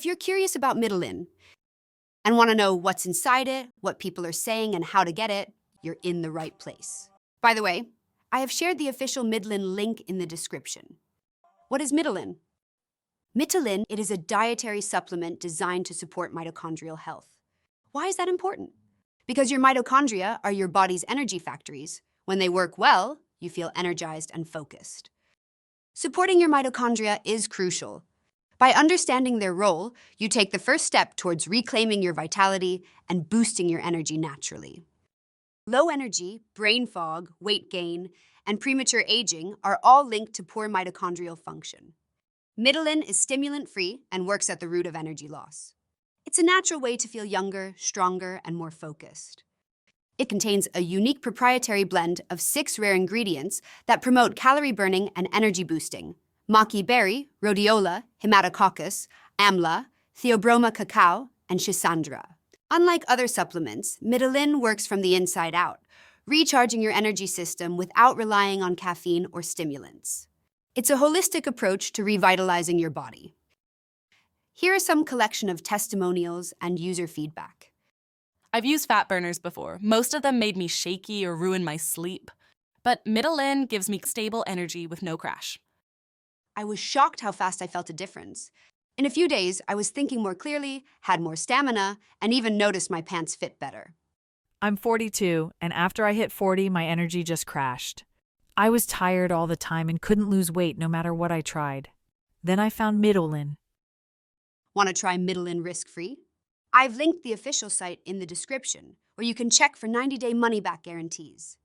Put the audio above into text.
If you're curious about Mitolyn and want to know what's inside it, what people are saying, and how to get it, you're in the right place. By the way, I have shared the official Mitolyn link in the description. What is Mitolyn? Mitolyn, it is a dietary supplement designed to support mitochondrial health. Why is that important? Because your mitochondria are your body's energy factories. When they work well, you feel energized and focused. Supporting your mitochondria is crucial. By understanding their role, you take the first step towards reclaiming your vitality and boosting your energy naturally. Low energy, brain fog, weight gain, and premature aging are all linked to poor mitochondrial function. Mitolyn is stimulant-free and works at the root of energy loss. It's a natural way to feel younger, stronger, and more focused. It contains a unique proprietary blend of 6 rare ingredients that promote calorie burning and energy boosting: maqui berry, rhodiola, hematococcus, amla, theobroma cacao, and schisandra. Unlike other supplements, Mitolyn works from the inside out, recharging your energy system without relying on caffeine or stimulants. It's a holistic approach to revitalizing your body. Here are some collection of testimonials and user feedback. I've used fat burners before. Most of them made me shaky or ruin my sleep. But Mitolyn gives me stable energy with no crash. I was shocked how fast I felt a difference. In a few days, I was thinking more clearly, had more stamina, and even noticed my pants fit better. I'm 42, and after I hit 40, my energy just crashed. I was tired all the time and couldn't lose weight no matter what I tried. Then I found Mitolyn. Want to try Mitolyn risk-free? I've linked the official site in the description, where you can check for 90-day money-back guarantees.